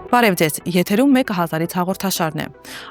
Բարև ձեզ, եթերում 1000-ից հաղորդաշարն է։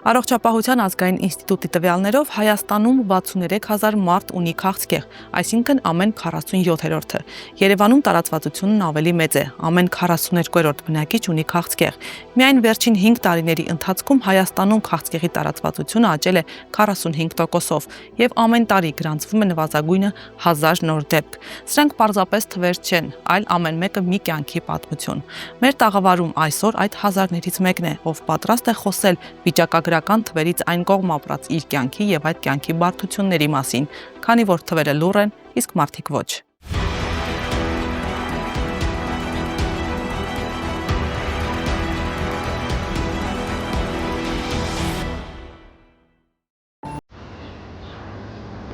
Առողջապահության ազգային ինստիտուտի տվյալներով Հայաստանում 63000 մարդ ունի քաղցկեղ, այսինքն ամեն 47-րդը։ Երևանում տարածվածությունն ավելի մեծ է, ամեն 42-րդ բնակիչ ունի քաղցկեղ։ Միայն վերջին 5 տարիների ընթացքում Հայաստանում քաղցկեղի տարածվածությունը աճել է 45%-ով եւ ամեն տարի գրանցվում է նվազագույնը 1000 նոր դեպք։ Սրանք պարզապես թվեր չեն, այլ ամեն մեկը մի կյանքի պատմություն։ Մեր տաղավարում այսօր այդ հազարներից մեկն է, ով պատրաստ է խոսել վիճակագրական թվերից այն կողմ ապրած իր կյանքի եւ այդ կյանքի բարդությունների մասին, քանի որ թվերը լուռ են, իսկ մարդիկ ոչ։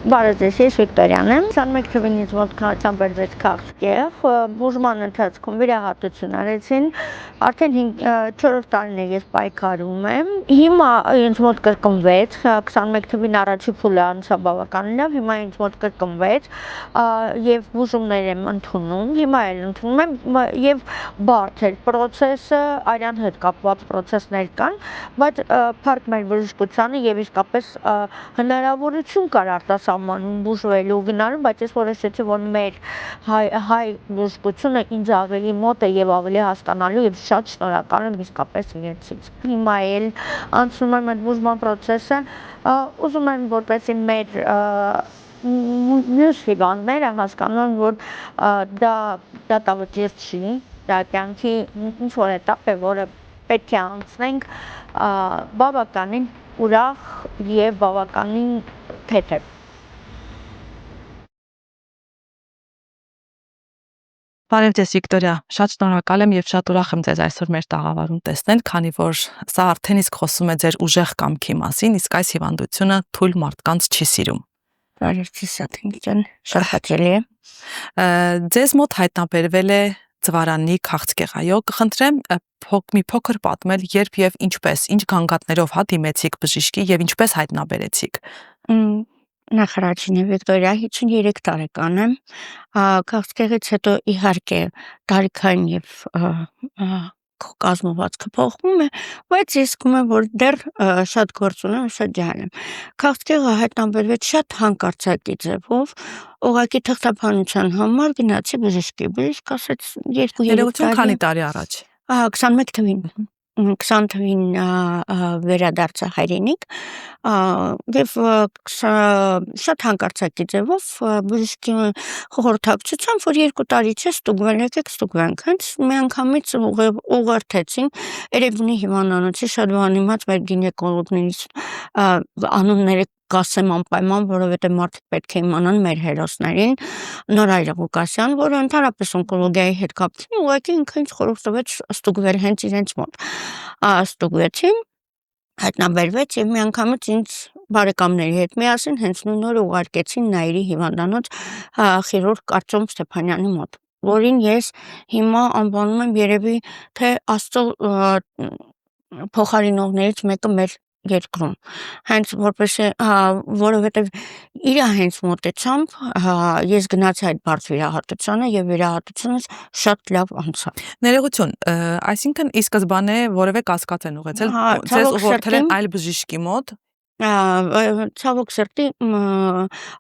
Բարև ձեզ, ես Վիկտորիան եմ, 21 թվականից մոտ ծանբերվեց քաղցկեղ, բուժման ընթացքում վիրահատություն արեցին, արդեն 4-րդ տարին է ես պայքարում եմ, հիմա ինձ մոտ կրկնվեց, 21 թվին առաջի փուլը անցա բավական լավ, հիմա ինձ մոտ կրկնվեց եւ բուժումներ եմ ընդունում, հիմա էլ ընդունում եմ եւ բարդ էր պրոցեսը, արյան հետ կապված պրոցեսներ կան, բայց փառք մեր բժշկությանը եւ իսկապես հնարավորություն կար արտասահմանում բուժվելու գնալու, բայց ես որոշեցի, որ մեր հայ բժշկությունը ինձ ավելի մոտ է եւ ավելի հասկանալու եւ շատ շնորհակալ եմ իսկապես իրենցից։ Հիմա էլ անցնում եմ այդ բուժման պրոցեսը, ուզում եմ որպեսզի մեր մյուս հիվանդները հասկանան, որ դա դատավճիռ չի, դա կյանքի ինչ-որ էտապ է, որը պետք է անցնենք բավականին ուրախ եւ բավականին թեթև։ Բարև ձեզ Վիկտորիա, շատ շնորհակալ եմ եւ շատ ուրախ եմ ձեզ այսօր մեր տաղավարում տեսնել, քանի որ սա արդեն իսկ խոսում է ձեր ուժեղ կամքի մասին, իսկ այս հիվանդությունը թույլ մարդկանց չի սիրում։ Բարև ձեզ, Աթինգյան, շատ հաճելի է։ Ձեզ մոտ հայտնաբերվել է ծվարանի քաղցկեղ, այո, կխնդրեմ մի փոքր պատմել, երբ եւ ինչպես, ինչ գանգատներով դիմեցիք բժշկի եւ ինչպես հայտնաբերեցիք։ Նախ առաջինը Վիկտորիա 53 տարեկան եմ, քաղցկեղից հետո իհարկե տարիքային եւ կազմվածքը փոխվում է, բայց ես զգում եմ, որ դեռ շատ գործ ունեմ, շատ ջահել եմ։ Քաղցկեղը հայտնաբերվեց շատ հանկարծակի ձևով, ուղղակի թղթափանության համար գնացի բժշկի, բժիշկ ասեց 2-3 տարի։ Քանի տարի առաջ։ 21 թվին։ 20 թվին վերադարձա հայրենիք եւ շատ հանկարծակի ձևով բժշկի խորհրդակցությամբ, որ 2 տարի չէ ստուգվել, եկեք ստուգվենք, հենց միանգամից ուղղորդեցին Էրեբունի հիվանդանոցի շատ բանիմաց մեր գինեկոլոգներից անունները կասեմ անպայման, որովհետև մարդիկ պետք է իմանան մեր հերոսներին, Նորայր Ղուկասյան, որը ընդհանրապես օնկոլոգիայի հետ կապվում, ուղղակի ինքը ինձ խորհուրդ տվեց ստուգվել հենց իրենց մոտ։ Ստուգվեցի, հայտնաբերվեց եւ միանգամից ինձ բարեկամների հետ միասին հենց նույն օրը ուղարկեցին Նայիրի հիվանդանոց խիրուրգ Արտյոմ Ստեփանյանի մոտ, որին ես հիմա անվանում եմ երևի թե Աստծո փոխարինողներից մեկը մեր երկրում, հենց որպեսզի, որովհետև իր հենց մոտեցամբ ես գնացի այդ բարդ վիրահատությանը եւ վիրահատությունս շատ լավ անցավ։ Ներողություն, այսինքն ի սկզբանե որևէ կասկած են ուղղեցել, ձեզ ուղղորդել են այլ բժշկի մոտ։ Ցավոք սրտի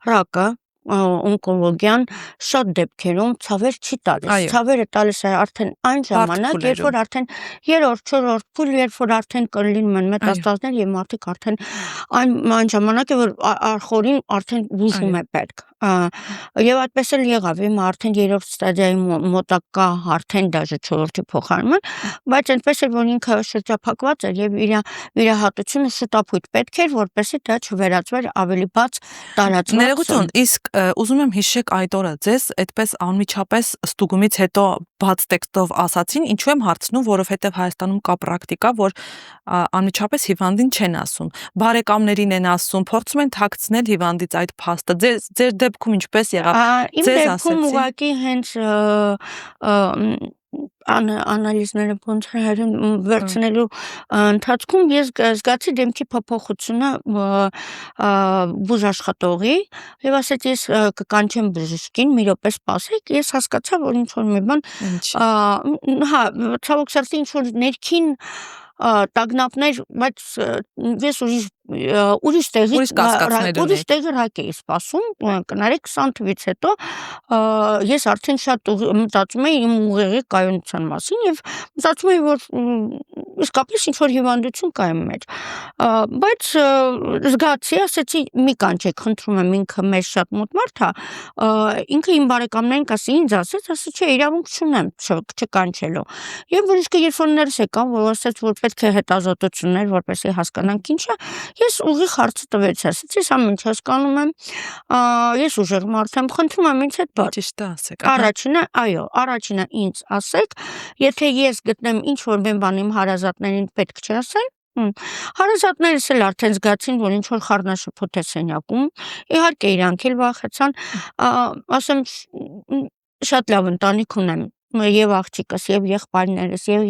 ռակը օնկոլոգիան շատ դեպքերում ցավեր չի տալիս։ Ցավերը տալիս է արդեն այն ժամանակ, երբ որ արդեն 3-րդ, 4-րդ փուլ, երբ որ արդեն կլինում են մետաստազներ եւ մարդիկ արդեն այն ժամանակ է, որ արխորին արդեն բուժում է պետք։ Եվ այդպես էլ եղավ, հիմա արդեն 3-րդ ստադիայի մոտակա արդեն դաժե 4-րդի փոխարինման, բայց այնպես էր, որ ինքը շրջափակված էր եւ իր վիրահատությունը շտապույտ պետք էր, որպեսզի դա չվերածվեր ավելի բաց տարածված։ Ներողություն, իսկ ուզում եմ հիշեք այդ օրը ձեզ այդպես անմիջապես ստուգումից հետո բաց տեքստով ասացին, ինչու եմ հարցնում, որովհետև Հայաստանում կա պրակտիկա, որ անմիջապես հիվանդին չեն ասում, բարեկամներին են ասում, փորձում են թաքցնել հիվանդից այդ փաստը։ Ձեր դեպքում ինչպես եղավ։ Իմ դեպքում ուղղակի հենց անալիզները վերցնելու ընթացքում ես զգացի դեմքի փոփոխությունը բուժաշխատողի եւ ասեցի ես կկանչեմ բժշկին, մի րոպե սպասեք, ես հասկացա, որ ինչ որ մի բան Ինչ։ հա, ցավոք սրտի ինչ որ ներքին տագնապներ, բայց ես ուրիշ տեղի Ուրիշ կասկածներ ուրիշ ունեիք։ տեղի էի սպասում, կներեք 20 թվից հետո ես արդեն շատ մտածում էի իմ ուղեղի կայունության մասին եւ մտածում էի, որ իսկապես ինչ որ հիվանդություն կա իմ մեջ, բայց զգացի, ասեցի մի կանչեք, խնդրում եմ, ինքը մեր շատ մոտ մարդ է, ինքը իմ բարեկամներին կասի ինձ ասեց, չէ, իրավունք չունեմ չկանչելու։ Եվ բժիշկը երբ որ ներս եկավ, որ ասաց, որ պետք է հետազոտություններ, որպեսզի հասկանանք ինչ է, ես ուղիղ հարցը տվեցի, ասեցի, ես ամեն ինչ հասկանում եմ, ես ուժեղ մարդ եմ, խնդրում եմ ինձ հետ բաց։ Ճիշտ է ասեք։ Առաջինը ինձ ասեք, եթե ես գտնեմ ինչ որ բան իմ հարազատներին պետք չէ ասել, հարազատներս էլ արդեն զգացին, որ ինչ որ խառնաշփոթ է սենյակում, իհարկե իրանք էլ վախեցան, ասեմ շատ լավ ընտանիք ունեմ, եւ աղջիկս, եւ եղբայրներս, եւ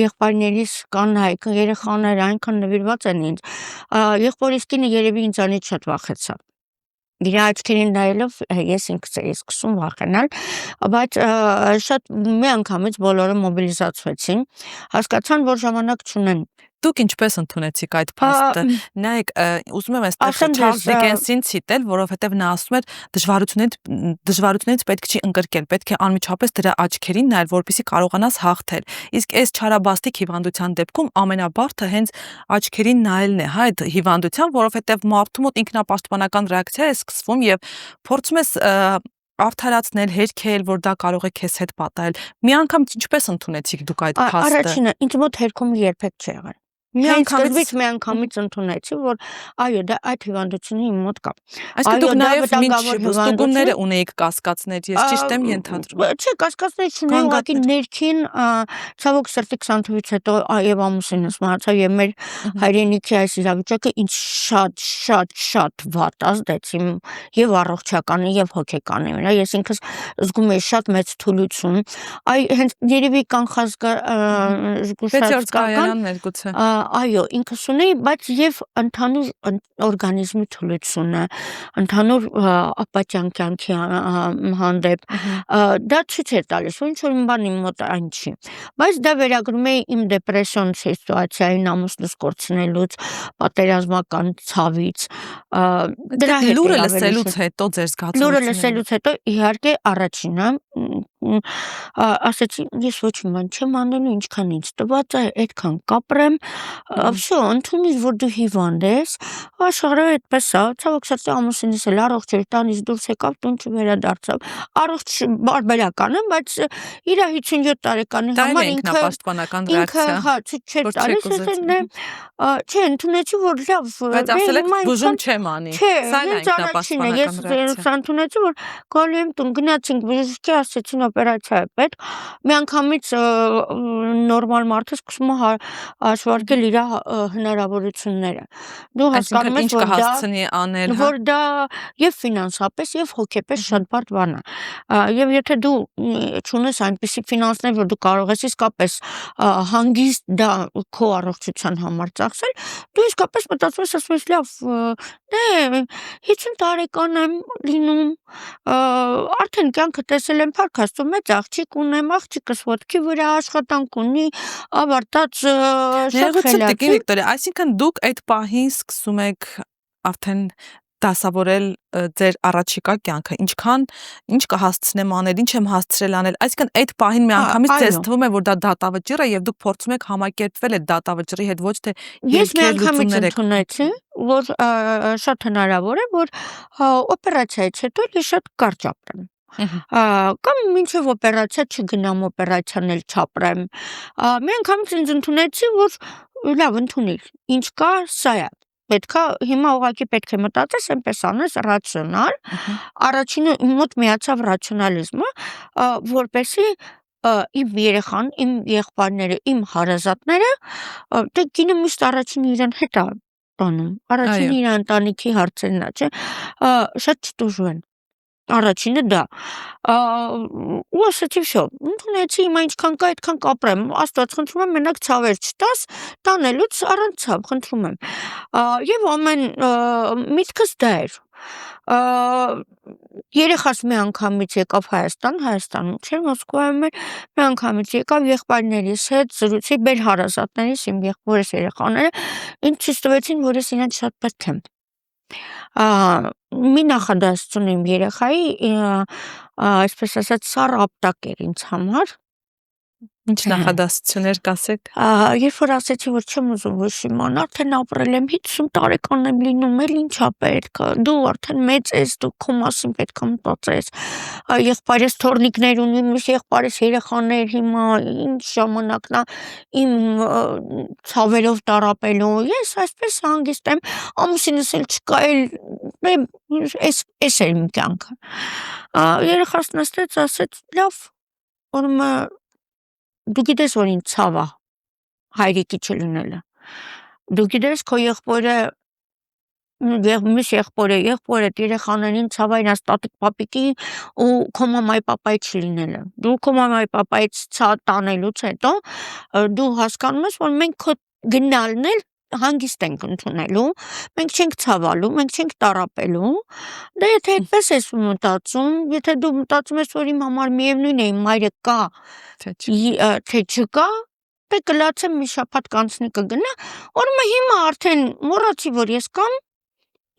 եղբայրներիս կանայք, երեխաները այնքան նվիրված են ինձ, եղբորիս կինը երևի ինձանից շատ վախեցավ։ Իր աչքերին նայելով ես ինքս էի սկսում վախենալ, բայց շատ միանգամից բոլորը մոբիլիզացվեցին, հասկացան, որ ժամանակ չունեն։ Դուք ինչպես ընդունեցիք այդ փաստը։ Նայեք, ուզում եմ այստեղ Չարլզ Դիկենսին ցիտել, որովհետև նա ասում էր դժվարությունից պետք չի ընկրկել, պետք է անմիջապես դրա աչքերին նայել, որպեսզի կարողանաս հաղթել։ Իսկ այս չարաբաստիկ հիվանդության դեպքում ամենաբարդը հենց աչքերին նայելն է, հա, այդ հիվանդության, որովհետև մարդու մոտ ինքնապաշտպանական ռեակցիա է սկսվում եւ փորձում ես արդարացնել, հերքել, որ դա կարող է քեզ հետ պատահել։ Մի անգամ ինչպես ընդունեցիք դուք այդ փաստը։ Առաջինը ինձ մոտ հերքում երբեք չի եղել։ Միանգամից ընդունեցի, որ այո, դա այդ հիվանդությունը իմ մոտ կա։ Այսինքն դուք նաև մինչ ստուգումները ունեիք կասկածներ, ես ճիշտ եմ ենթադրում։ Չէ, կասկածներ չունեի, ուղղակի ներքին ցավոք սրտի 20 թվից հետո եւ ամուսինս մահացավ եւ մեր հայրենիքի այս իրավիճակը ինձ շատ վատ ազդեց իմ եւ առողջականի եւ հոգեկանի վրա։ Ես ինքս զգում էի շատ մեծ թուլություն։ Հենց երևի կանխազգուշացական այո, ինքս ունեի, բայց եւ ընդհանուր օրգանիզմի թուլությունը, ընդհանուր ապատյան կյանքի հանդեպ, դա ցույց էր տալիս, որ ինչ որ մի բան իմ մոտ այն չի։ Բայց դա վերագրում է իմ դեպրեսիոն սիտուացիային, ամուսնուս կորցնելուց, պատերազմական ցավից, դրա հետ լուրը լսելուց հետո ձեր զգացողությունները։ Լուրը լսելուց հետո իհարկե առաջինը ասեցի ես ոչ մի բան չեմ անելու, ինչքան ինձ տված է, այդքան կապրեմ, всё, ընդունիր, որ դու հիվանդ ես, աշխարհը այդպես է, ցավոք սրտի ամուսինս էլ առողջ էր, տանից դուրս եկավ, տուն չվերադարձավ, առողջ բարբերական եմ, բայց իր 57 տարեկանի համար ինքնապաշտպանական ռեակցիա, հա, ցույց չէր տալիս, չէ, ընդունեցի, որ լավ, բայց ասել եք բուժում չեմ անի, սա է ինքնապաշտպանական ռեակցիա։ Ես ընդունեցի, որ գալու եմ տուն, գնացինք բժշկի, ասեցին օպերացիա է պետք, միանգամից նորմալ մարդը սկսում է հաշվարկել իր հնարավորությունները։ Դու հասկանում ես, որ դա եւ ֆինանսապես եւ հոգեպես շատ բարդ բան է։ Եվ եթե դու չունես այնպիսի ֆինանսներ, որ դու կարող ես իսկապես հանգիստ դա քո առողջության համար ծախսել, դու իսկապես մտածում ես, ասում ես, լավ, 50 տարեկան եմ լինում, արդեն կյանքը տեսել եմ, փառք Աստծո, մեծ աղջիկ ունեմ, աղջիկս ոտքի վրա աշխատանք ունի, ավարտած շատ խելացի։ Վիկտորիա, այսինքն դուք այդ պահին սկսում եք արդեն դասավորել ձեր առաջիկա կյանքը, ինչ կհասցնեմ անել, ինչ եմ հասցրել անել, այսինքն այդ պահին միանգամից ձեզ թվում է, որ դա դատավճիռ է եւ դուք փորձում եք համակերպվել այդ դատավճռի հետ, ոչ թե ես միանգամից ընդունեցի, որ շատ հնարավոր է, որ օպերացիայից հետո ես շատ կարճ ապրեմ։ Կամ մինչև օպերացիա չգնամ, օպերացիան էլ չապրեմ։ Միանգամից ինձ ընդունեցի, որ լավ ընդունիր, ինչ կա, սա է։ Պետքա հիմա ուղղակի պետք է մտածես, այնպես անես ռացիոնալ։ Առաջինը իմ մոտ միացավ ռացիոնալիզմը, որպեսզի իմ երեխան, իմ եղբայրները, իմ հարազատները, դե կինը միշտ առաջին իրեն հետ է տանում, առաջին իր ընտանիքի հարցերն է, չէ, շատ չտուժվեն։ Առաջինը դա։ Ու ասացի վсё, ընդունեցի, հիմա ինչքան կա, այդքան կապրեմ, Աստված խնդրում եմ, մենակ ցավեր չտաս, տանելուց առանց ցավ, խնդրում եմ։ Եվ ամեն միտքս դա էր։ Երեխաս մի անգամից եկավ Հայաստանում չէ, Մոսկվայում էր, մի անգամից եկավ եղբայրներիս հետ, զրուցի մեր հարազատներիս, իմ եղբորս երեխաները, ինձ ցույց տվեցին, որ ես իրենց շատ պետք եմ։ Մի նախադասություն իմ երեխայի, այսպես ասած, սառը ապտակ էր ինձ համար։ Ինչ նախադասություններ կասեք։ Երբ որ ասեցի, որ չեմ ուզում ոչ իմանալ, արդեն ապրել եմ 50 տարեկան եմ լինում, էլ ինչա պետք, դու արդեն մեծ ես, դու քո մասին պետք է մտածես, եղբայրս թորնիկներ ունի, մյուս եղբայրս երեխաներ, հիմա ինչ ժամանակն է իմ ցավերով տառապելու, ես այսպես հանգիստ եմ, ամուսինս էլ չկա, էս էր իմ կյանքը։ Երեխաս նստեց, ասեց, լավ, ուրեմն դու գիտես, որ ինձ ցավ է հայրիկի չլինելը։ Դու գիտես, քո եղբորը, մյուս եղբորդ երեխաներին ցավ է իրենց տատիկ պապիկի ու քո մամայի պապայի չլինելը։ Դու քո մամայի պապայից տանելուց հետո դու հասկանում ես, որ մենք քո գնալն էլ հանգիստ ենք ընդունելու, մենք չենք ցավալու, մենք չենք տառապելու։ Դե եթե այդպես ես մտածում, եթե դու մտածում ես, որ իմ համար միևնույն է, իմ մայրը կա, թե չկա, դե կլացեմ մի շաբաթ կանցնի կգնա, ուրեմն հիմա արդեն մոռացի, որ ես կամ,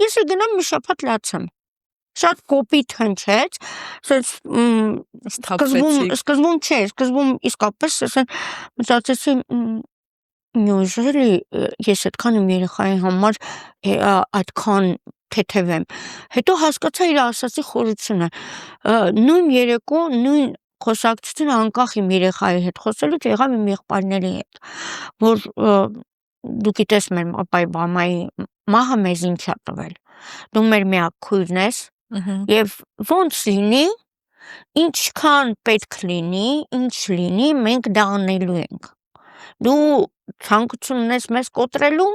ես էլ գնամ մի շաբաթ լացեմ։ Շատ կոպիտ հնչեց, սկզբում իսկապես մտածեցի, նույնիսկ ես այդքան իմ երեխայի համար այդքան թեթև եմ։ Հետո հասկացա իր ասացի խորությունը։ Նույն երեկո, նույն խոսակցությունը անկախ իմ երեխայի հետ խոսելուց եղավ իմ եղբայրների հետ, որ դու գիտես մեր պապայի մամայի մահը մեզ ինչ է տվել։ Դու մեր միակ քույրն ես եւ ոնց լինի, ինչքան պետք լինի, ինչ լինի, մենք դա անելու ենք։ Դու ցանկություն ունես մեզ կոտրելու,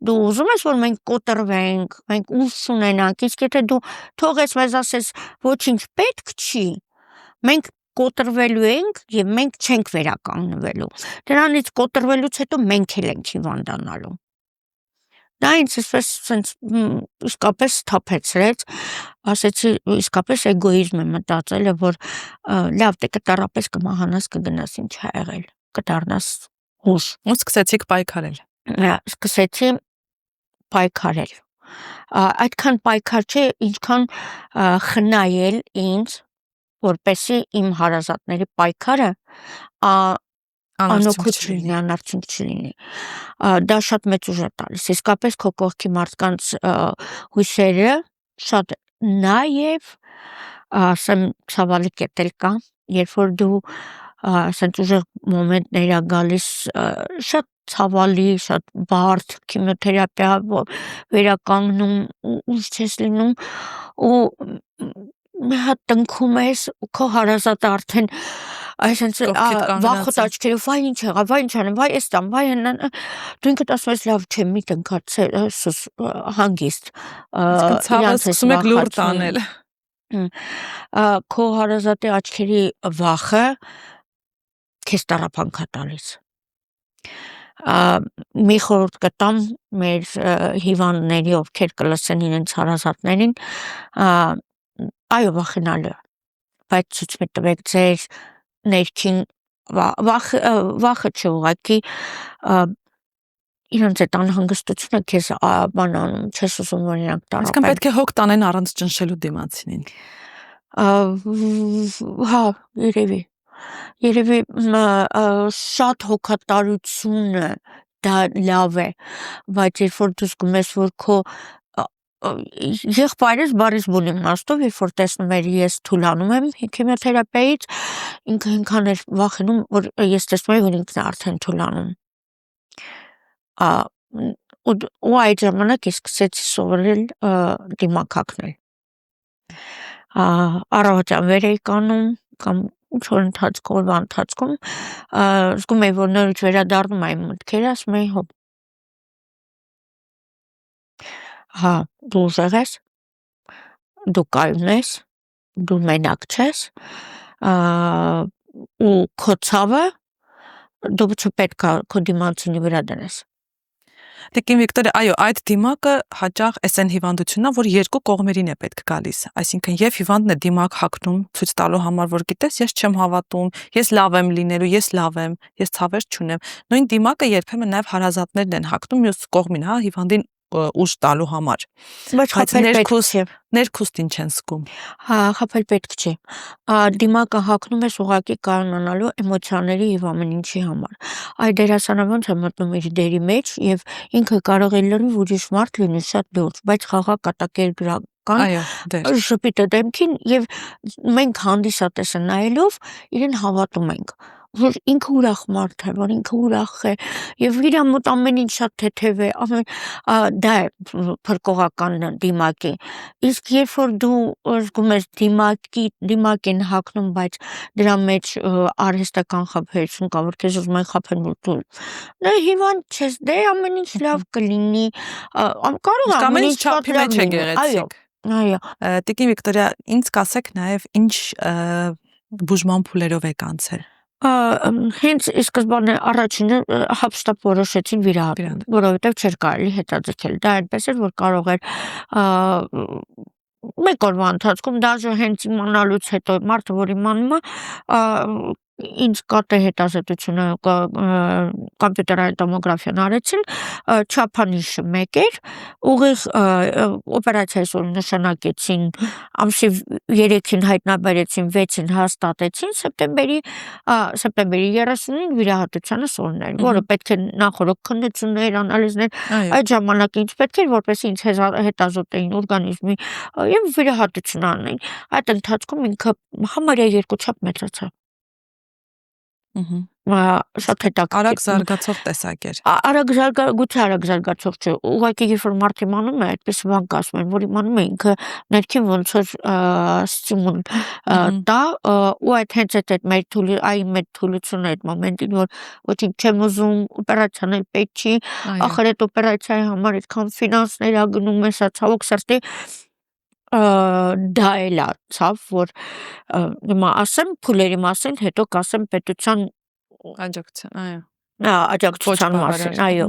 դու ուզում ես, որ մենք կոտրվենք, մենք ուժ ունենանք, իսկ եթե դու թողես մեզ ասես ոչինչ պետք չի, մենք կոտրվելու ենք եւ մենք չենք վերականգնվելու։ Դրանից կոտրվելուց հետո մենք էլ ենք հիվանդանալու։ Դա ինձ այսպես իսկապես թափեցրեց, ասեցի իսկապես էգոիզմ է մտածելը, որ լավ, դե կտառապես, կմահանաս, կգնաս, ինչ է եղել, կդառնաս ուժ։ Ու սկսեցիք պայքարել։ Սկսեցի պայքարել։ Այդքան պայքար չէ, ինչքան խնայել ինձ, որպեսզի իմ հարազատների պայքարը անօգուտ չլինի, անարդյունք չլինի։ Դա շատ մեծ ուժ է տալիս։ Իսկապես քո կողքի մարդկանց հույսերը շատ նաև ասեմ ցավալի կետ էլ կա, երբ որ դու ասենց ուժեղ մոմենտներ ա գալիս, շատ ցավալի, շատ բարդ քիմիոթերապիա վերականգնում, ուժ չես լինում ու մի հատ տնքում ես ու քո հարազատը արդեն այսպես վախոտ աչքերով վայ ինչ եղավ, վայ ինչ անեմ, վայ էս տամ, վայ դու ինքդ ասում ես լավ չէ, մի տնքած հանգիստ։ Ցավը սկսում եք լուր տանել։ Քո հարազատի աչքերի վախը քեզ տառապանք է տալիս։ Մի խորհուրդ կտամ մեր հիվանդների, ովքեր կլսեն իրենց հարազատներին, այո, վախենալու է, բայց ցույց մի տվեք ձեր ներքին վախը չէ ուղղակի իրանց այդ անհանգստությունը քեզ բանանում, չես ուզում որ իրանք տառապեն։ Այսինքն պետք է հոգ տանեն առանց ճնշելու դիմացինին։ Հա, երևի շատ հոգատարությունը դա լավ է, բայց երբ որ դու զգում ես, որ քո եղբայրս բարիս բուն իմաստով, երբ որ տեսնում էր ես թուլանում եմ քիմիոթերապիայից, ինքը ինքան էր վախենում, որ ես տեսնում եմ, որ ինքն է արդեն թուլանում։ Ու այդ ժամանակ ես սկսեցի սովորել դիմակակնել։ Առավոտյան վեր էի կանում կամ ինչ-որ ընթացքում զգում էի, որ նորից վերադառնում եմ մտքերը, ասում էի հոп։ Հա, դու ուժեղ ես, դու կայուն ես, դու մենակ չես, ու քո ցավը դու չպետք է քո դիմացինի վրա դնես։ Տիկին Վիկտորիա, այո, այդ դիմակը հաճախ էսեն հիվանդությունն է, որ երկու կողմերին է պետք գալիս։ Այսինքն եւ հիվանդն է դիմակ հագնում ցույց տալու համար, որ գիտես, ես չեմ հավատում, ես լավ եմ լինելու, ես լավ եմ, ես ցավեր չունեմ։ Նույն դիմակը երբեմն նաեւ հարազատներն են հագնում մյուս կողմին, հա, հիվանդին ուժ տալու համար։ Բայց խփել պետք չէ։ Ներքուստ ինչ են զգում։ Հա, խփել պետք չէ։ Դիմակը հագնում ես ուղղակի կանոնանալու էմոցիաների եւ ամեն ինչի համար։ Այդ դերասանը ոնց է մտնում իր դերի մեջ եւ ինքը կարող է լրիվ ուրիշ մարդ լինի շատ լուրջ, բայց խաղա կատակերգրական Այո, դեր։ շփիտը դեմքին եւ մենք հանդիսատեսը նայելով իրեն հավատում ենք որ ինքը ուրախ մարդ է, որ ինքը ուրախ է եւ իր մոտ ամեն ինչ շատ թեթև է, դա է փրկողական դիմակի։ Իսկ երբ որ դու զգում ես դիմակ են հագնում, բայց դրա մեջ արհեստական խաբերություն կա, որ քեզ ուզում են խաբեն որ դու դե հիվանդ չես, դե ամեն ինչ լավ կլինի, կարող է ամեն ինչ չափի մեջ է գեղեցիկ։ Այո։ Տիկին Վիկտորիա, ինձ կասեք նաեւ ինչ բուժման փուլերով եք անցել։ Հենց սկզբանե առաջինը հապշտապ որոշեցին վիրահատել, որովհետև չէր կարելի հետաձգել։ Դա այնպես էր, որ կարող էր մեկ օրվա ընթացքում դաժե հենց իմանալուց հետո մարդը որ իմանում է ինձ կատե հետազոտությունը կոմպյուտերային տոմոգրաֆիան արեցին, չափանիշը 1 էր, ուղիղ օպերացիայից որ նշանակեցին, ամսի 3-ին հայտնաբերեցին, 6-ին հաստատեցին, սեպտեմբերի 30-ին վիրահատությանը սովորներ, որը պետք է նախորդ քննություններ, անալիզներ, այդ ժամանակ ինչ պետք էր, որպեսզի ինձ հետազոտեին օրգանիզմի եւ վիրահատություն անեին։ Այդ ընթացքում ինքը համարյա 2 չափ մեծացավ։ Շատ հետաքրքիր։ Արագ զարգացող տեսակ էր։ Արագ զարգացող չէ։ Ուղղակի երբ որ մարդ իմանում է, այդպես բան կասում են, որ իմանում է ինքը ներքին ոնց որ ստիմուլ տա, ու այդ հենց այդ մեր թուլությունը այդ մոմենտին, որ ոչինչ չեմ ուզում, օպերացիան էլ պետք չի, ախր այդ օպերացիայի համար այդքան ֆինանսներ ա գնում ես, ցավոք սրտի դա էլ է ցավ, որ հիմա ասեմ փուլերի մասին, հետո կասեմ պետության աջակցության, այո։ Աջակցության մասին, այո։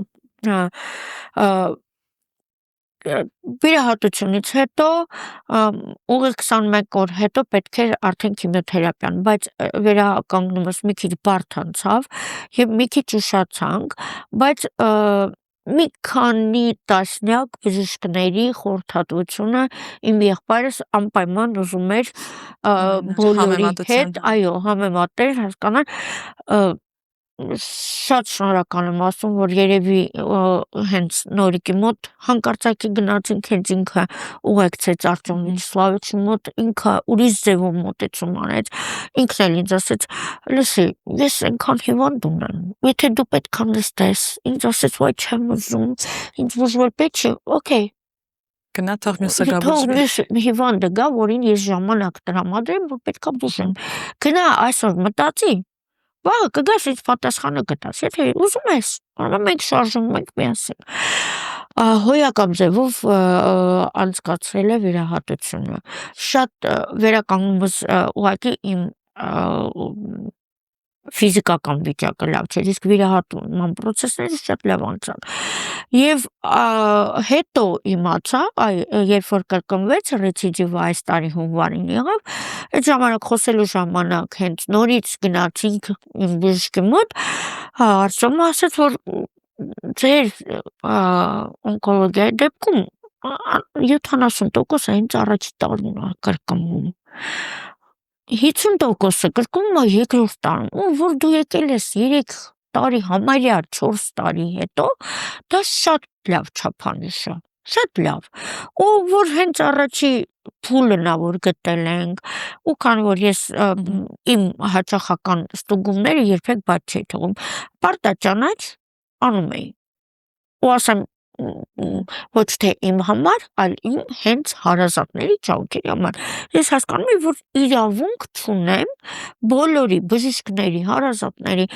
Վիրահատությունից հետո ուղիղ 21 օր հետո պետք էր արդեն քիմիոթերապիան, բայց վերականգնումս մի քիչ բարդ անցավ եւ մի քիչ ուշացանք, բայց մի քանի տասնյակ բժիշկների խորհրդատվությունը իմ եղբայրս անպայման ուզում էր բոլորի հետ, այո, համեմատել, հասկանալ, շատ շնորհակալ եմ ասում, որ երևի հենց Նորիկի մոտ հանկարծակի գնացինք, հենց ինքը ուղեկցեց Արտյոմ Վիչսլավիչի մոտ, ինքը ուրիշ ձևով մոտեցում արեց, ինքն էլ ինձ ասեց, լսի, ես այնքան հիվանդ ունեմ, եթե դու պետք է նստես, ինձ ասեց, ոայ չեմ ուզում, ինձ բուժվել պետք չէ, օքեյ, գնա թող մյուսը գա բուժվի։ Թող հիվանդը գա, որին ես ժամանակ տրամադրեմ, որ պետք է բուժեմ, գնա այսօր մտածի, վաղը կգաս ինձ պատասխանը կտաս, եթե ուզում ես, մենք շարժվում ենք միասին։ Հոյակապ ձևով անցկացրել է վիրահատությունը։ Շատ վերականգնումս ուղղակի իմ ֆիզիկական վիճակը լավ չէր, իսկ վիրահատման process-ները շատ լավ անցան։ Եվ հետո իմացա, երբ որ կրկնվեց ռեցիդիվը այս տարի հունվարին եղավ, այդ ժամանակ խոսելու ժամանակ հենց նորից գնացինք իմ բժշկի մոտ, Արտյոմը ասաց, որ ձեր օնկոլոգիայի դեպքում 70% հենց առաջի տարին է կրկնվում։ 50%-ը կրկնում է երկրորդ տարում, ու որ դու եկել ես 3 տարի, համարյա 4 տարի հետո, դա շատ լավ չափանիշ է, շատ լավ։ Ու որ հենց առաջի փուլն է, որ գտել ենք, ու քանի որ ես իմ հաճախական ստուգումները երբեք բաց չէի թողում, պարտաճանաչ անում էի։ Ու ասեմ ոչ թե իմ համար, այլ իմ հենց հարազատների ջանքերի համար։ Ես հասկանում եմ, որ իրավունք չունեմ բոլորի բժիշկների, հարազատների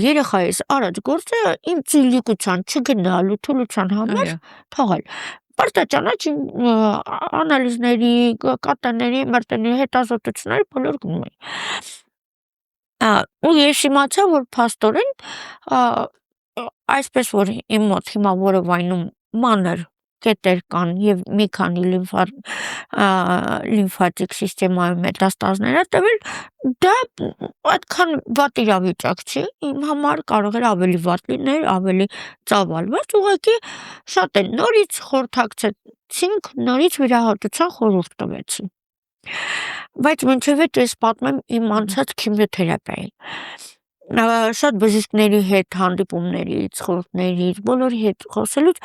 երեխայիս արած գործը իմ ծիլիկության չգնալու թուլության համար թողել։ Պարտաճանաչ անալիզների, կատաների, մրտների հետազոտությունների բոլոր գնում էի։ Ու ես իմացա, որ փաստորեն այսպես որ իմ մոտ հիմա որովայնում մանր կետեր կան եւ մի քանի լիմֆատիկ սիստեմայում մետաստազներ ա տվել, դա այդքան վատ իրավիճակ չի, իմ համար կարող էր ավելի վատ լինել, ավելի ծավալված, ուղղակի շատ էլ նորից խորհրդակցեցինք, նորից վիրահատության խորհուրդ տվեցին։ Բայց մինչև այդ ես պատմեմ իմ անցած քիմիոթերապիայի։ Շատ բժիշկների հետ հանդիպումներից, խորհուրդներից, բոլորի հետ խոսելուց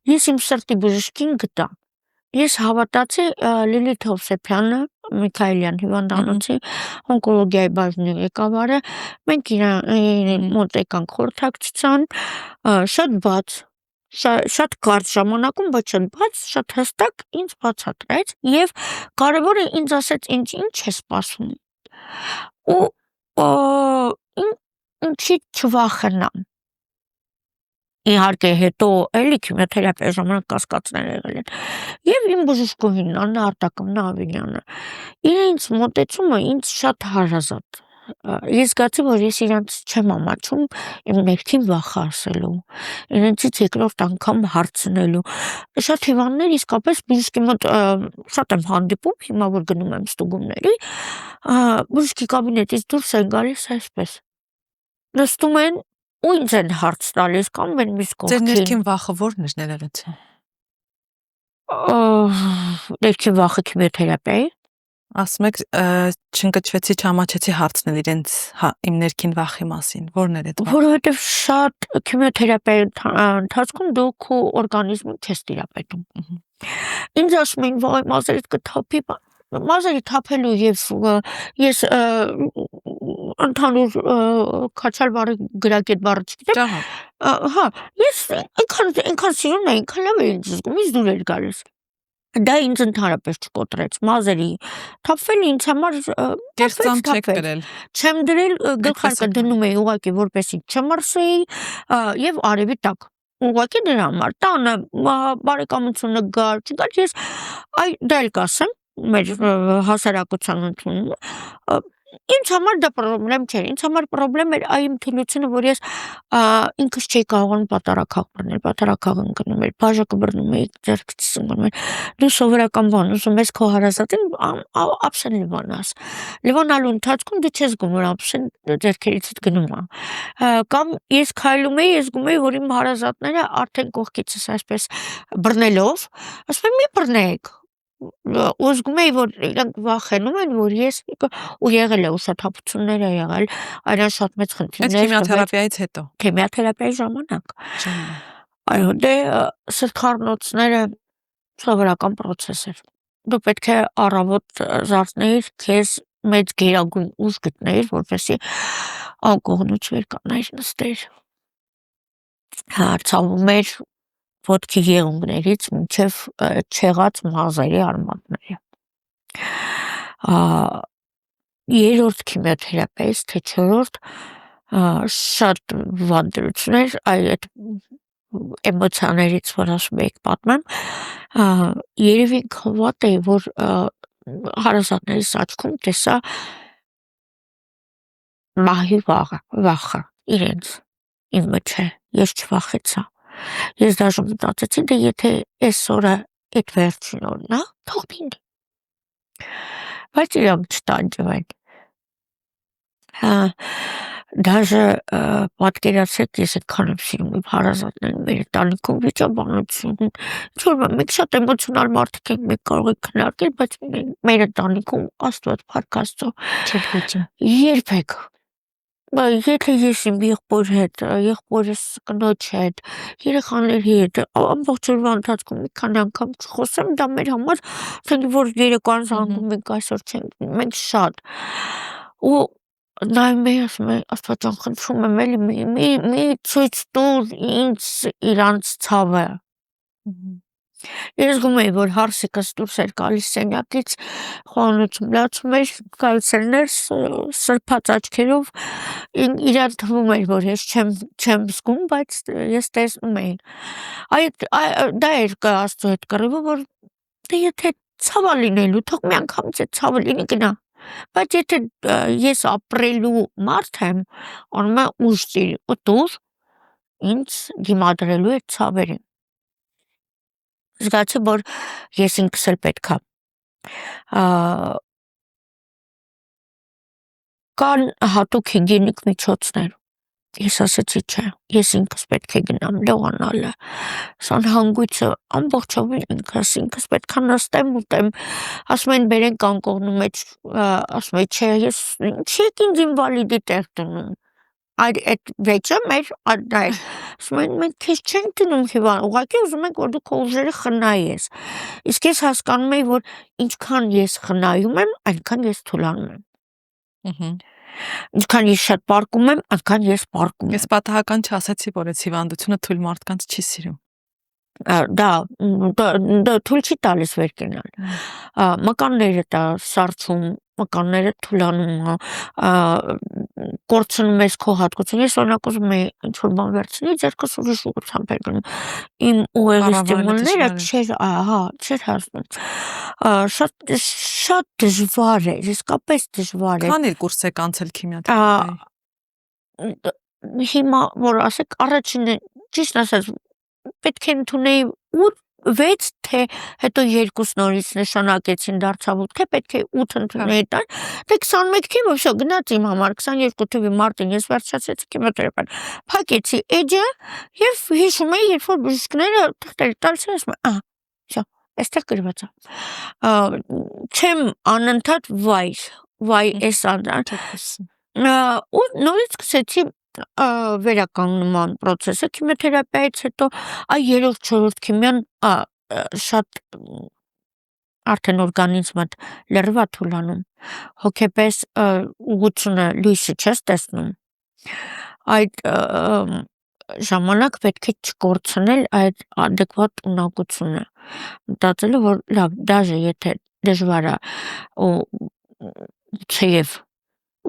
ես իմ սրտի բժշկին գտա։ Ես հավատացի Լիլիթ Հովսեփյանը, Միքայելյան հիվանդանոցի օնկոլոգիայի բաժնի ղեկավարը, մենք իրեն մոտ եկանք խորհրդակցության, շատ բաց, շատ կարճ ժամանակում, բայց շատ բաց, շատ հստակ ինձ բացատրեց եւ կարևորը ինձ ասեց ինչ է սպասում։ Ու ինչի չվախենամ։ Իհարկե հետո էլի քիմիոթերապիայի ժամանակ կասկածներ եղել են։ Եվ իմ բժշկուհին Աննա Արտակովնա Ավինյանը իրենց մոտեցումը ինձ շատ հարազատ։ Ես զգացի, որ ես իրանց չեմ ամաչում իմ ներքին վախը ասելու, իրենցից երկրորդ անգամ հարցնելու։ Շատ հիվանդներ իսկապես բժշկի մոտ շատ եմ հանդիպում, հիմա որ գնում եմ ստուգումների, բժշկի կաբինետից դուրս են գալիս այսպես։ Նստում են ու ինձ են հարց տալիս կամ են մյուս Ձեր կողքին։ ներքին վախը ո՞րն էր ներերից։ Ներքին վախը քիմիոթերապիայի։ Ասում եք չընկճվեցի, չամաչեցի հարցնել իրենց իմ ներքին վախի մասին, ո՞րն էր այդ վախը։ Որովհետև շատ քիմիոթերապիայի ընթացքում դու քո օրգանիզմը չես տիրապետում։ Ինձ ասում էին, վայ, մազերիդ կթափի, մազերի թափելու եւ ես ընդհանուր քաչալ բառը գրակ այդ բառը չգիտեմ։ Հա, ես այնքան սիրուն էի, այնքան լավ էի ինձ զգում, ինձ դուր էր գալիս։ Դա ինձ ընդհանրապես չկոտրեց, մազերի թափվել ինձ համար Կերծամ չեք դրել։ Չեմ դրել, գլխարկը դնում էի ուղղակի որպեսի չմրսեի եւ արևի տակ։ Ուղղակի դրա համար տանը բարեկամությունը գար, չգար, ես դա էլ կասեմ, մեր հասարակության ընդունումը ինձ համար դա պրոբլեմ չէր, ինձ համար պրոբլեմ էր այն թուլությունը, որ ես ինքս չէի կարողանում պատարագ բռնել, պատարագ ընկնում էր, բաժակը բռնում էի, ձեռքից ընկնում էր։ Դու սովորական բան ուզում ես քո հարազատին ապշեն լիվանաս։ Լիվանալու ընթացքում դու չես զգում, որ ապշեն ձեռքերիցդ գնում է։ Կամ ես քայլում էի, ես զգում էի, որ իմ հարազատները արդեն կողքիցս այսպես բռնելով, ասում են մի բռնեք։ Ու զգում էի, որ իրանք վախենում են, որ ես ու եղել է ուսաթափություններ է եղել, այրան շատ մեծ խնդիրներ։ Քիմիոթերապիայից հետո։ Քիմիոթերապիայի ժամանակ։ Այո, դե սրտխառնոցները սովորական պրոցես էր։ Դու պետք է առավոտ զարթնեիր, քեզ մեծ գերագույն ուժ գտնեիր, որպեսզի անկողնուց վեր կանայր նստեիր։ Ցավում էր ոտքի եղունգներից մինչև չեղած մազերի արմատները։ Երրորդ քիմիոթերապիայից, թե չորրորդ, շատ վատ դրություններ, այդ էմոցիաներից, որ ասում եք պատմեմ, երևի վատ է, որ հարազատներիս աչքում տեսա մահի վախը իրենց իմ մեջ է, ես չվախեցա։ Ես դաժան մտածեցի, դե եթե այս օրը այդ վերջին օրն է, թող լինի։ Բայց իրանք չտանջվեն։ Դաժե պատկերացրեք, ես այդքան եմ սիրում իմ հարազատներին, մեր ընտանիքում վիճաբանություն, ինչ-որ մենք շատ էմոցիոնալ մարդիկ ենք, մենք կարող ենք քննարկել, բայց մեր ընտանիքում Աստված փառք Աստծո Չեք լուծում։ երբեք։ Եթե ես իմ եղբոր հետ, եղբորս կնոջ հետ, երեխաների հետ, ամբողջ օրվա ընթացքում մի քանի անգամ չխոսեմ, դա մեր համար, ասենք որ երեկոյան զանգում ենք այսօր չենք, մենք շատ։ Ու նայում էի, ասում էի, Աստված ջան, խնդրում եմ էլի մի ցույց տուր ինձ իրանց ցավը։ Ես զգում էի, որ հարսիկս դուրս էր գալիս սենյակից, խոհանոցում լացում էր, գալիս էր ներս, սրբած աչքերով, իրար թվում էր, որ ես չեմ զգում, բայց ես տեսնում էի։ Դա էր Աստծո հետ կռիվը, որ դե եթե ցավա լինելու, թող մի անգամից այդ ցավը լինի գնա։ Բայց եթե ես ապրելու մարդ եմ, անում եմ ուժ ծիր, ուտուր, ինձ դիմադրելու այդ ցավերին։ Զգացի, որ ես ինքս էլ պետք է կան հատուկ հիգիենիկ միջոցներ։ Ես ասացի չէ, ես ինքս պետք է գնամ լողանալը, սան հանգույցը ամբողջովին ինքս պետք է նստեմ ուտեմ, ասում են բերենք անկողնու մեջ, ասում են չէ, ես չի եք ինձ ինվալիդի տեղ դնում, այդ վեճը մեր դա է, ասում են մենք քեզ չենք դնում հիվան, ուղղակի ուզում ենք, որ դու քո ուժերը խնայես, իսկ ես հասկանում էի, որ ինչքան ես խնայում եմ, այնքան ես թուլանում եմ։ Ինչքան ես շատ պարկում եմ, այնքան ես պարկում եմ։ Ես պատահական չասեցի, որ այդ հիվանդությունը թույլ մարդկանց չի սիրում։ Դա թույլ չի տալիս վեր կենալ։ Մկանները դա սարճում, մկանները թուլանում, կորցնում ես քո հատկությունը։ Ես օրինակ ուզում էի ինչ-որ բան վերցնի, ձեռքս ուրիշ ուղղությամբ էր գնում։ Իմ ուղեղի ստիմուլները չէր հասնում։ Շատ դժվար էր, իսկապես դժվար էր։ Քանի կուրս եք անցել քիմիաթերապիայի։ Հիմա որ ասեք, առաջինը ճիշտ ասած պետք է ընդունեի 6, թե հետո 2 նորից նշանակեցին դարձավ 8, թե պետք է 8 ընդունեի տան, թե 21 թիվը վсё գնաց իմ համար 22 թվի մարտին ես վերջացրեցի քիմիոթերապիան, փակեցի էջը եւ հիշում էի, երբ որ բժիշկները թղթեր տալիս են, ասում են, վсё, այստեղ գրված է։ Չեմ անընդհատ վայ էս անդան։ Ու նորից սկսեցի վերականգնման process-ը քիմիոթերապիայից հետո 3-4 քիմիան շատ արդեն օրգանիզմը լրիվ թուլանում, հոգեպես ուղղությունը լույսը չես տեսնում, այդ ժամանակ պետք է չկորցնել այդ adekvat ունակությունը, մտածելով, որ լավ, դաժե եթե դժվար է ու չեև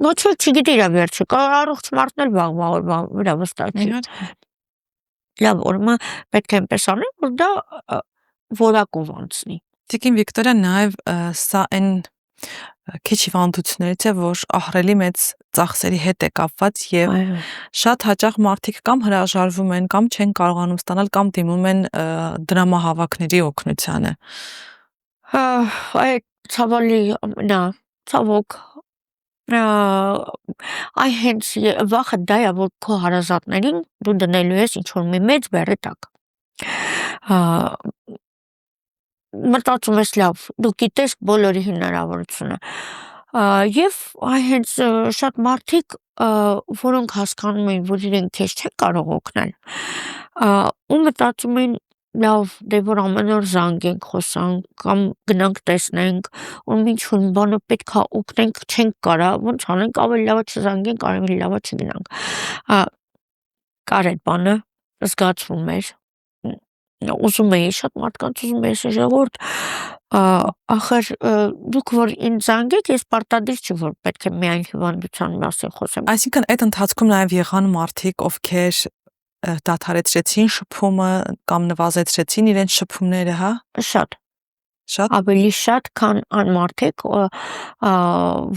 ոչ որ չգիտի իրա վերջը, առողջ մարդն էլ վրա վստահ չի։ Լավ, ուրեմն պետք է այնպես անեմ, որ դա որակով անցնի։ Տիկին Վիկտորիա, նաև սա այն քիչ հիվանդություններից է, որ ահռելի մեծ ծախսերի հետ է կապված եւ շատ հաճախ մարդիկ կամ հրաժարվում են, կամ չեն կարողանում ստանալ, կամ դիմում են դրամահավաքների օգնությանը։ Այդ ցավալի ցավոք այ հենց վախը դա է, որ քո հարազատներին դու դնելու ես ինչ-որ մի մեծ բեռի տակ։ Մտածում ես լավ, դու գիտես բոլորի հնարավորությունը։ Եվ այ հենց շատ մարդիկ, որոնք հասկանում են, որ իրենք քեզ չեն կարող օգնել, ու մտածում են լավ, դե որ ամեն օր զանգենք, խոսանք, կամ գնանք տեսնենք, ու ինչ-որ բանը պետք է օգնենք, չենք կարա, ոնց անենք, ավելի լավ է չզանգենք, ավելի լավ է չգնանք։ Կար այդ բանը, զգացվում էր, ուզում էի, շատ մարդկանց ուզում էի ժողովուրդ, ախր դուք որ ինձ զանգեք, ես պարտադիր չի, որ պետք է միայն հիվանդության մասին խոսեմ։ Այսինքն այդ ընթացքում նաև եղան մարդիկ, ովքեր դադարեցրեցին շփումը կամ նվազեցրեցին իրենց շփումները, հա? Շատ ավելի շատ, քան այն մարդիկ,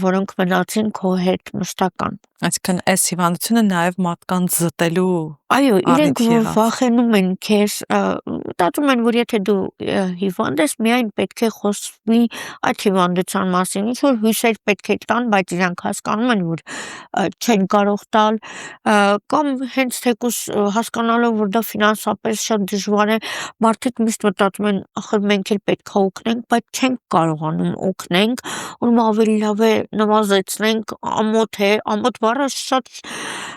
որոնք մնացին քո հետ մշտական։ Այսինքն այս հիվանդությունը նաև մարդկանց զտելու Այո, իրենք որ վախենում են քեզ, մտածում են, որ եթե դու հիվանդ ես, միայն պետք է խոսվի այդ հիվանդության մասին, ինչ որ հույսեր պետք է տան, բայց իրանք հասկանում են, որ չեն կարող տալ, կամ հենց թեկուզ հասկանալով, որ դա ֆինանսապես շատ դժվար է, մարդիկ միշտ մտածում են, ախր մենք էլ պետք է օգնենք, բայց չենք կարողանում օգնենք, ուրեմն ավելի լավ է նվազեցնենք, ամոթ է, ամոթ բառը շատ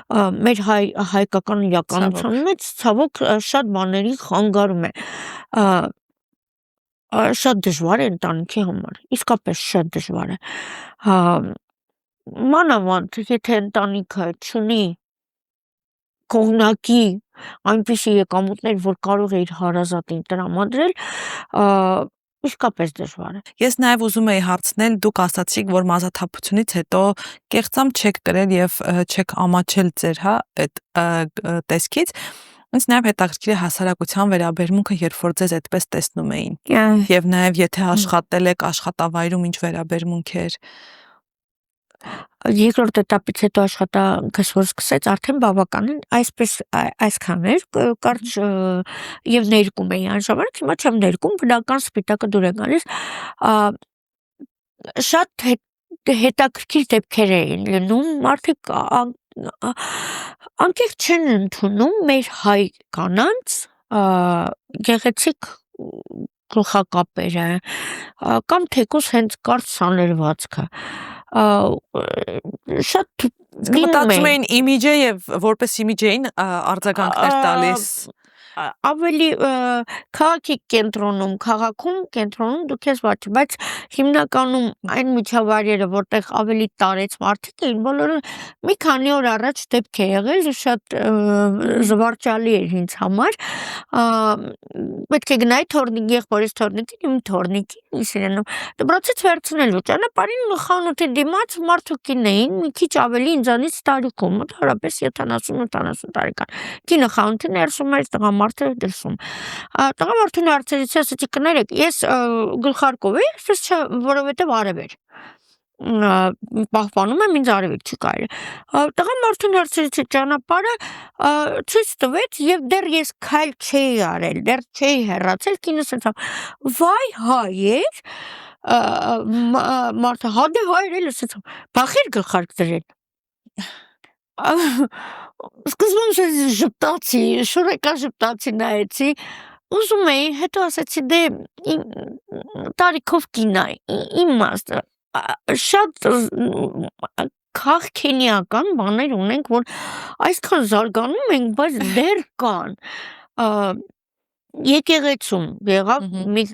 մեր հայկական իրականության մեջ ցավոք շատ բաների խանգարում է, շատ դժվար է ընտանիքի համար, իսկապես շատ դժվար է, մանավանդ եթե ընտանիքը չունի կողմնակի այնպիսի եկամուտներ, որ կարող է իր հարազատին տրամադրել, իսկապես դժվար է։ Ես նաև ուզում էի հարցնել, դուք ասացիք, որ մազաթափությունից հետո կեղծամ չեք կրել եւ չեք ամաչել ձեր, այդ տեսքից։ Ինձ նաև հետաքրքիր է հասարակության վերաբերմունքը, երբ որ ձեզ այդպես տեսնում էին։ Եվ նաև եթե աշխատել եք աշխատավայրում, ինչ վերաբերմունք էր։ Երկրորդ этаպից հետո աշխատանքս որ սկսեց, արդեն բավականին այսքան էր, կարճ եւ ներկում էի այն ժամանակ, հիմա չեմ ներկում, բնական սպիտակը դուր է գալիս, շատ հետաքրքիր դեպքեր էին լինում, մարդիկ անկեղծ չեն ընդունում մեր հայ կանանց գեղեցիկ գլխակապերը կամ թեկուզ հենց կարճ սանրվածքը շատ մտածում էին իմիջ է եւ որպես իմիջ էին արձագանքներ տալիս ավելի քաղաքի կենտրոնում, քաղաքում կենտրոնում դու քեզ վաճի, բայց հիմնականում այն միջավայրերը, որտեղ ավելի տարեց մարդիկ էին, բոլորը մի քանի օր առաջ դեպք է եղել, շատ զվարճալի էր ինձ համար, պետք է գնայի թորնիկ, եղբորից թորնիկին, իմ թորնիկին, իսիրենում, դպրոցից վերցնելու, ճանապարհին խանութի դիմաց մարդուկին էին, մի քիչ ավելի ինձանից տարիքում, մոտավորապես 70-80 տարեկան, կինը խանութի ներսում էր, տղամարդը դրսում, տղամարդուն հարցրեց, ասեցի կներեք, ես գլխարկով էի, ասես չէ, որովհետև արև էր, պահպանում եմ ինձ արևիկ չի կարելի, տղամարդուն հարցրեցի ճանապարհը ցույց տվեց եւ դեռ ես քայլ չէի արել, դեռ չէի հեռացել, կինս ասաց, վայ հայեր, մարդը հա դե հայր էլ ասաց, բախիր գլխարկ դրել, սկզբում ժպտացի, շուրեկա ժպտացի նայեցի, ուզում էի, հետո ասեցի դե տարիքով կին է, իմաստը, շատ քաղքենիական բաներ ունենք, որ այսքան զարգանում ենք, բայց դեռ կան, եկեղեցում եղավ մի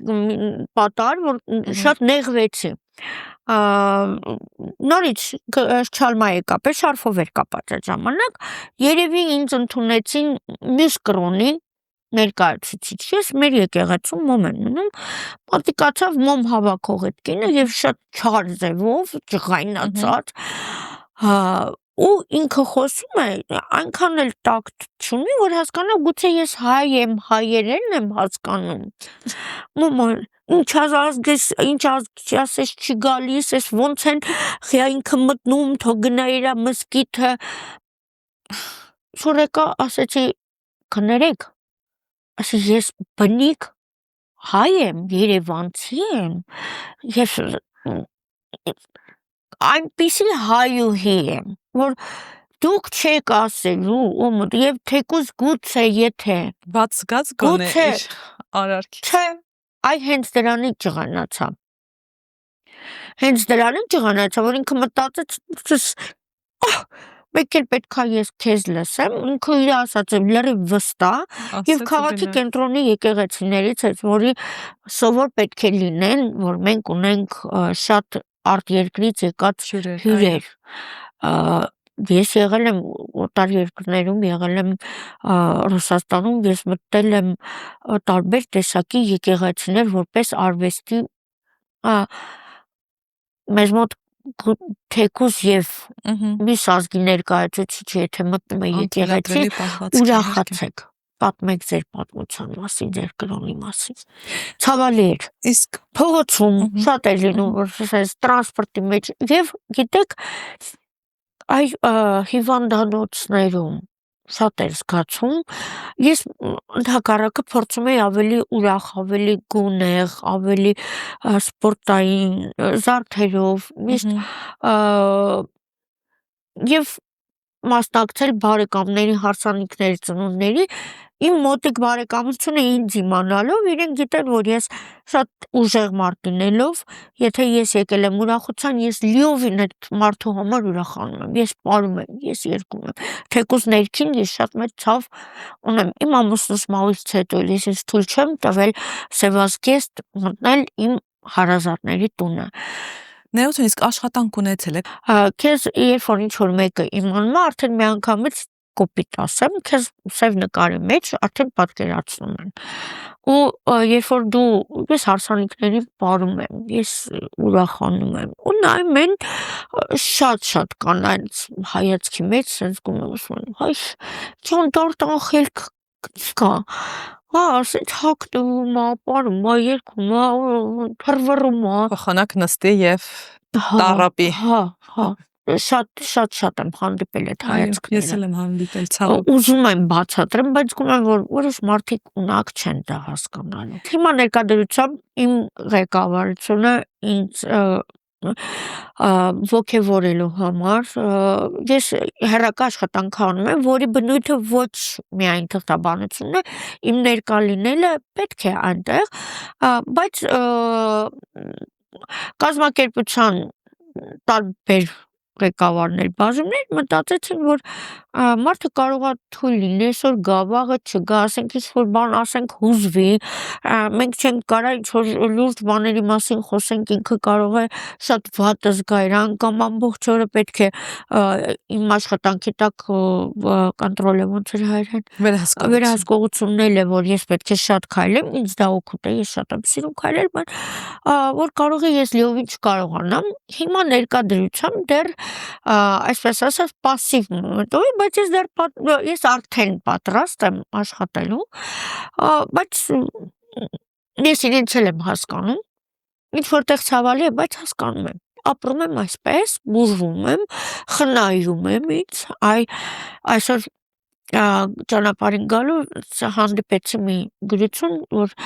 պատար, որ շատ նեղվեցի, նորից շալմա է կապել, շարֆով էր կապած այդ ժամանակ, երևի ինձ ընդունեցին մյուս կրոնի ներկայացուցիչ, ես մեր եկեղեցում մոմ են մնում, պատիկացավ մոմ հավաքող այդ կինը և շատ չար ձևով, ջղայնացած, ու ինքը խոսում է, այնքան էլ տակտ չունի, որ հասկանա գուցե ես հայ եմ, հայերեն եմ հասկանում, մոմը, ինչ ասես չի գալիս, ես ոնց են խիա ինքը մտնում, թող գնա իրա մզկիթը, շուրեկա ասեցի, կներեք, ասի ես բնիկ հայ եմ, երևանցի եմ, ես այնպիսի հայուհի եմ, որ դուք չեք ասելու, և թեկուզ գուցե եթե բաց զգաց գոնե իր արարքի չէ, այ հենց դրանից ջղանացա, որ ինքը մտածեց, մեկ էլ պետք է ես քեզ լսեմ, ինքը իր ասած է լրիվ վստահ և քաղաքի կենտրոնի եկեղեցիներից էր, որի սովոր պետք է լինեն, որ մենք ունենք շատ արտերկրից եկած հյուրեր, ես եղել եմ օտար երկրներում, եղել եմ Ռուսաստանում, ես մտել եմ տարբեր տեսակի եկեղեցիներ, որպես արվեստի մեզ մոտ թեկուզ և մյուս ազգի ներկայացուցիչ, եթե մտնում է եկեղեցի, ուրախացեք, պատմեք ձեր պատմության մասին, ձեր կրոնի մասին, ցավալի էր, իսկ փողոցում շատ էր լինում, որ տրանսպորտի մեջ և գիտեք, այ հիվանդանոցներում շատ էր զգացում, ես ընդհակառակը փորձում էի ավելի ուրախ, ավելի գունեղ, ավելի սպորտային, զարդերով, միշտ և մասնակցել բարեկամների հարսանիքների ծնունդների, իմ մոտիկ բարեկամությունը ինձ իմանալով, իրենք գիտեն, որ ես շատ ուժեղ մարդ լինելով, եթե ես եկել եմ ուրախության, ես լիովին այդ մարդու համար ուրախանում եմ, ես պարում եմ, ես երգում եմ, թեկուզ ներքին ես շատ մեծ ցավ ունեմ, իմ ամուսնուս մահից հետո ես ինձ թույլ չեմ տվել Սևազգեստ մտնել իմ հարազատների տունը։ Նեոթուն իսկ աշխատանք ունեցել եք։ Քեզ երբ որ ինչ-որ մեկը իմանում է, արդեն մի անգամից կոպիտ ասեմ, քեզ սև նկարի մեջ արդեն պատկերացնում են։ Ու երբ որ դու ես հարսանիքների բարում եմ, ես ուրախանում եմ, ու նայում են շատ կանանց հայացքի մեջ sense գումարում են, հայ, ճան դարտան խելք կա, հա, ասենց հագնում է, ապարում է, երկում է, փռվռում է, Փոխանակ նստի եւ տարապի։ հա, շատ եմ հանդիպել այդ հայացքները։ Ես էլ եմ հանդիպել ցավոք։ Ուզում եմ բացատրեմ, բայց գում եմ, որ որոշ մարդիկ ունակ չեն դա հասկանալու։ Հիմա ներկայությամբ իմ ղեկավարությունը ինձ ոգևորելու համար ես հեռակա աշխատանք անում եմ, որի բնույթը ոչ միայն թղթաբանությունն է, իմ ներկա լինելը պետք է այնտեղ, բայց կազմակերպության տարբեր ղեկավարներ, բաժիններ մտածեցին, որ մարդը կարող է թույլ լինի, այսօր գա, վաղը չգա, ասենք ինչ-որ բան ասենք հուզվի, մենք չենք կարա ինչ-որ լուրջ բաների մասին խոսենք, ինքը կարող է շատ վատ զգա իրան, կամ ամբողջ օրը պետք է իմ աշխատանքի տակ կոնտրոլը ոնց էր հայերեն, վերահսկողությունն է, որ ես պետք է շատ քայլեմ, ինձ դա օգուտ է, ես շատ եմ սիրում քայլել, բայց որ կարող է ես լիովին չկարողանամ, հիմա ներկա դրությամբ դեռ այսպես ասած պասիվ մոտով, բայց ես արդեն պատրաստ եմ աշխատելու, բայց ես իրենց էլ եմ հասկանում, ինչ որտեղ ցավալի է, բայց հասկանում եմ, ապրում եմ այսպես, բուժվում եմ, խնայում եմ ինձ, այսօր ճանապարհին գալու հանդիպեցի մի գրություն, որ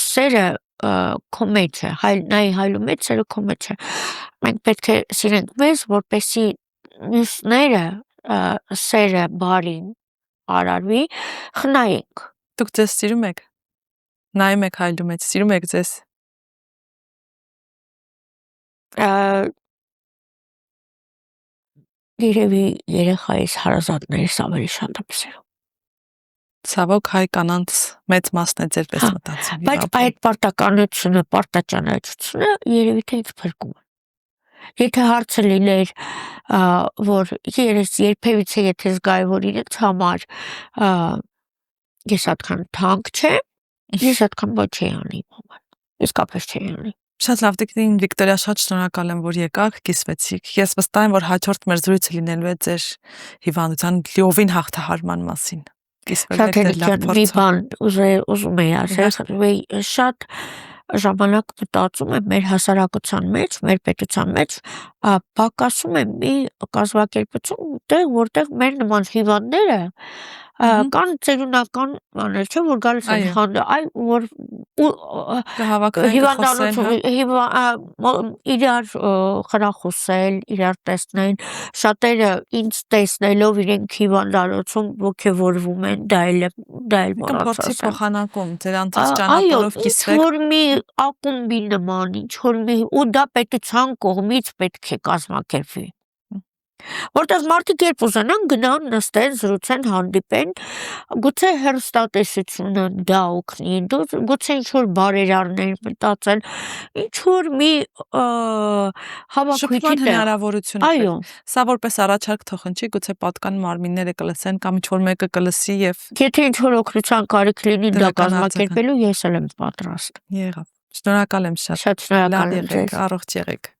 սերը քո մեջ է, նայի հայլու մեջ սերը քո մեջ է, մենք պետք է սիրենք մեզ, որպեսզի մյուսները սերը բարին արարվի, խնայենք։ Դուք ձեզ սիրում եք։ Նայում եք հայլու մեջ, սիրում եք ձեզ։ Երևի երեխայիս հարազատներիս ավելի շատ եմ սիրում։ Ցավոք հայ կանանց մեծ մասն է ձեր պես մտածում։ Բայց այդ պարտականությունը, պարտաճանաչությունը երևի թե ինձ փրկում է։ Եթե հարցը լիներ, որ երբևիցե եթե զգայի, որ իրենց համար ես այդքան թանկ չէ, ես այդքան ոչ չի անի իմ համար։ Իսկապես չի անի։ Շատ լավ, Տիկնին Վիկտորիա, շատ շնորհակալ եմ, որ եկաք, կիսվեցիք։ Ես վստահ եմ, որ հաջորդ մեր զրույցը լինելու է ձեր հիվանդության լիովին հաղթահարման մասին։ Շատ մի բան ուզում էի ասել, շատ ժամանակ մտածում եմ մեր հասարակության մեջ, մեր պետության մեջ, պակասում է մի կազմակերպություն, որտեղ մեր նման հիվանդները կան ծերունական բաներ, չէ՞ որ գալիս են որ հիվանդանոցում իրար խրախուսել, իրար տեսնեն, շատերը ինձ տեսնելով իրենք հիվանդանոցում ոգևորվում են, դա էլ փորձի փոխանակում, ձեր անցած ճանապարհով կիսվեք։ Ինչ-որ մի ակումբի նման, ինչ-որ մի ու դա պետության կողմից պետք է կազմակերպվի։ Որտեղ մարդիկ երբ ուզենան գնան, նստեն, զրուցեն, հանդիպեն, գուցե հեռուստատեսությունը դա օգնի, գուցե ինչ-որ բարերարներ մտածեն, ինչ-որ մի հավաքույթի հնարավորություն։ Այո։ Սա որպես առաջարկ թողնչի, գուցե պատկան մարմինները կլսեն կամ ինչ-որ մեկը կլսի եւ եթե ինչ-որ օգնության կարիք լինի դա կազմակերպելու, ես էլ եմ պատրաստ։ Եղավ։ Շնորհակալ եմ շատ։ Շատ շնորհակալ եմ ձեզ։ Առողջ եղեք։